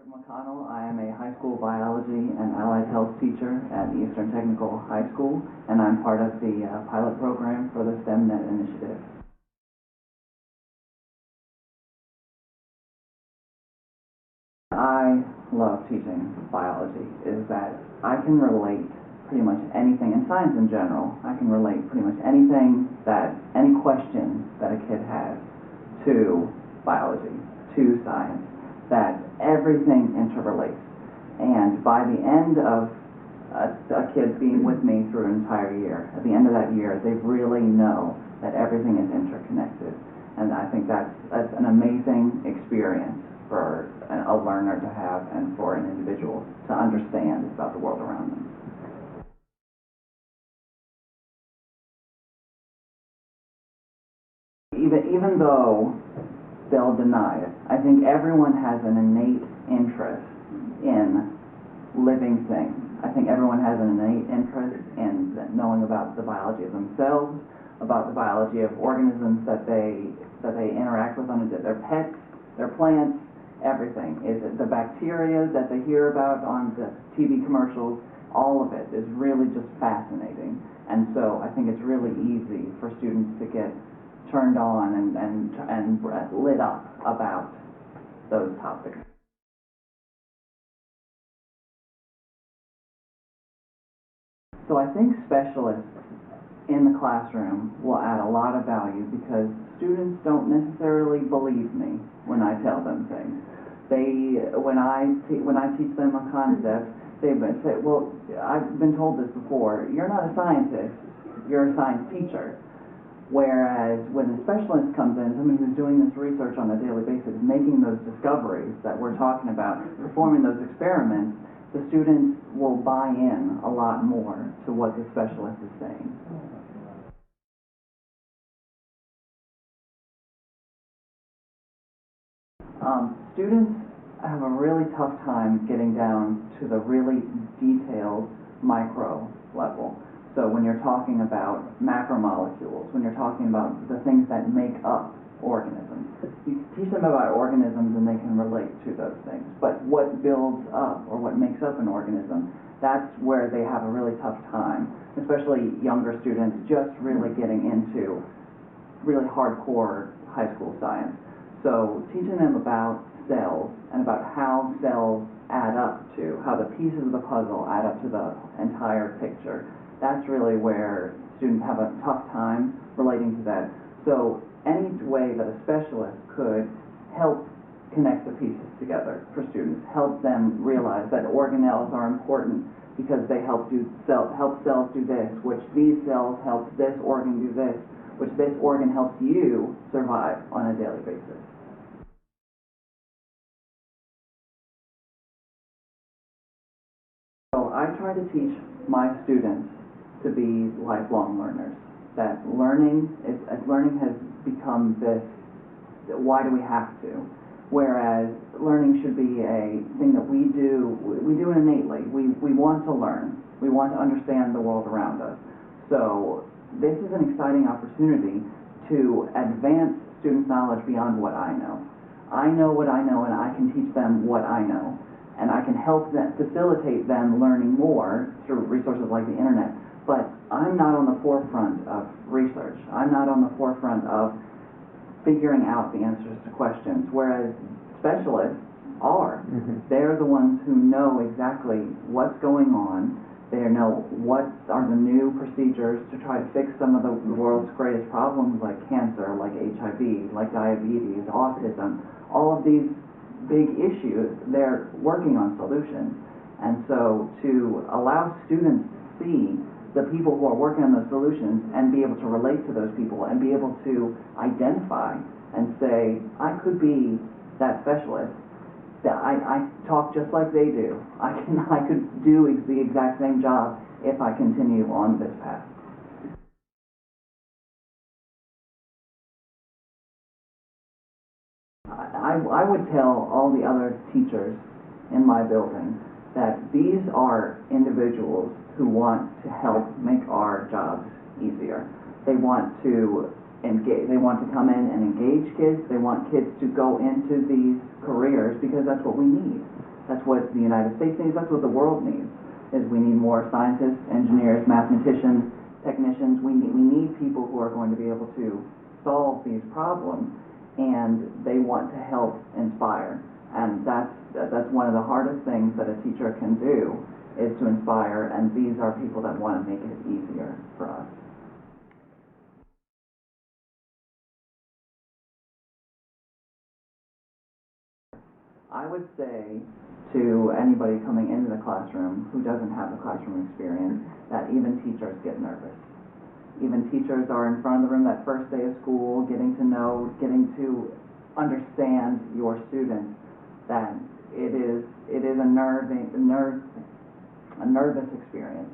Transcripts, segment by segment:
McConnell. I am a high school biology and allied health teacher at Eastern Technical High School, and I'm part of the pilot program for the STEMnet initiative. I love teaching biology, is that I can relate pretty much anything, in science in general, I can relate pretty much anything any question that a kid has to biology, to science, that everything interrelates. And by the end of a kid being with me through an entire year, at the end of that year, they really know that everything is interconnected. And I think that's an amazing experience for a learner to have and for an individual to understand about the world around them. Even though they'll deny it, I think everyone has an innate interest in living things. I think everyone has an innate interest in knowing about the biology of themselves, about the biology of organisms that they interact with on their pets, their plants, everything. Is it the bacteria that they hear about on the TV commercials? All of it is really just fascinating. And so I think it's really easy for students to get turned on and lit up about those topics. So I think specialists in the classroom will add a lot of value because students don't necessarily believe me when I tell them things. When I teach them a concept, they say, well, I've been told this before, you're not a scientist, you're a science teacher. Whereas when a specialist comes in, somebody who's doing this research on a daily basis, making those discoveries that we're talking about, performing those experiments, the students will buy in a lot more to what the specialist is saying. Students have a really tough time getting down to the really detailed micro level. So when you're talking about macromolecules, when you're talking about the things that make up organisms, you teach them about organisms and they can relate to those things. But what builds up or what makes up an organism, that's where they have a really tough time, especially younger students just really getting into really hardcore high school science. So teaching them about cells and about how cells add up to, how the pieces of the puzzle add up to the entire picture, that's really where students have a tough time relating to that. So any way that a specialist could help connect the pieces together for students, help them realize that organelles are important because they help cells do this, which these cells help this organ do this, which this organ helps you survive on a daily basis. So I try to teach my students to be lifelong learners. That learning has become this, why do we have to? Whereas learning should be a thing that we do it innately. We want to learn. We want to understand the world around us. So this is an exciting opportunity to advance students' knowledge beyond what I know. I know what I know and I can teach them what I know. And I can help them, facilitate them learning more through resources like the internet. But I'm not on the forefront of research. I'm not on the forefront of figuring out the answers to questions, whereas specialists are. They're the ones who know exactly what's going on. They know what are the new procedures to try to fix some of the world's greatest problems like cancer, like HIV, like diabetes, autism, all of these big issues. They're working on solutions. And so to allow students to see the people who are working on those solutions and be able to relate to those people and be able to identify and say, I could be that specialist. That I talk just like they do. I could do the exact same job if I continue on this path. I would tell all the other teachers in my building that these are individuals who want to help make our jobs easier. They want to engage, they want to come in and engage kids. They want kids to go into these careers because that's what we need. That's what the United States needs, that's what the world needs, is we need more scientists, engineers, mathematicians, technicians. We need people who are going to be able to solve these problems, and they want to help inspire. And that's one of the hardest things that a teacher can do, is to inspire, and these are people that want to make it easier for us. I would say to anybody coming into the classroom who doesn't have the classroom experience that even teachers get nervous. Even teachers are in front of the room that first day of school, getting to know, getting to understand your students, that it is a nervous experience.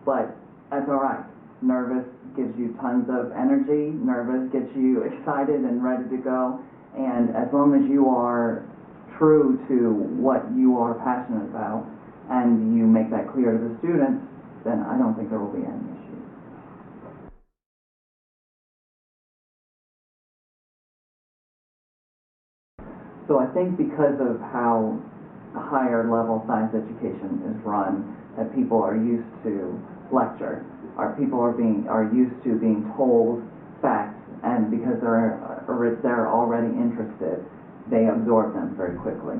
But that's all right. Nervous gives you tons of energy. Nervous gets you excited and ready to go. And as long as you are true to what you are passionate about and you make that clear to the students, then I don't think there will be any issues. So I think because of how higher level science education is run, that people are used to lecture, people are used to being told facts, and because they're already interested, they absorb them very quickly.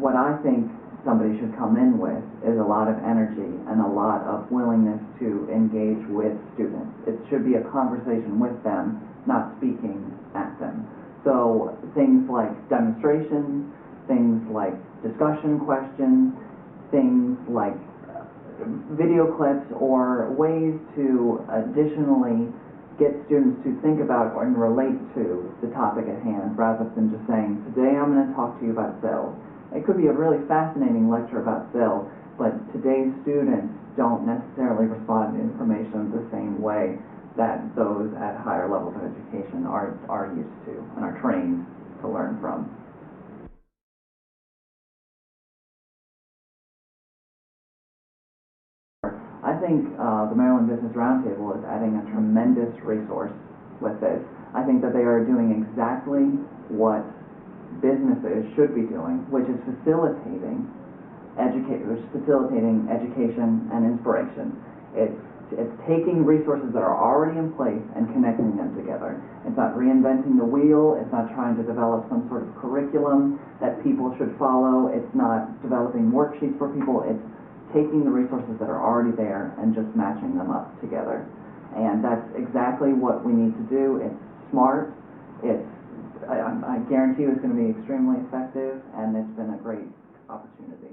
What I think somebody should come in with is a lot of energy and a lot of willingness to engage with students. It should be a conversation with them, not speaking at them. So things like demonstrations, things like discussion questions, things like video clips, or ways to additionally get students to think about and relate to the topic at hand, rather than just saying, today I'm going to talk to you about cells. It could be a really fascinating lecture about cells, but today's students don't necessarily respond to information the same way that those at higher levels of education are used to and are trained to learn from. I think the Maryland Business Roundtable is adding a tremendous resource with this. I think that they are doing exactly what businesses should be doing, which is facilitating education and inspiration. It's taking resources that are already in place and connecting them together. It's not reinventing the wheel. It's not trying to develop some sort of curriculum that people should follow. It's not developing worksheets for people. It's taking the resources that are already there and just matching them up together. And that's exactly what we need to do. It's smart. I guarantee you it's going to be extremely effective, and it's been a great opportunity.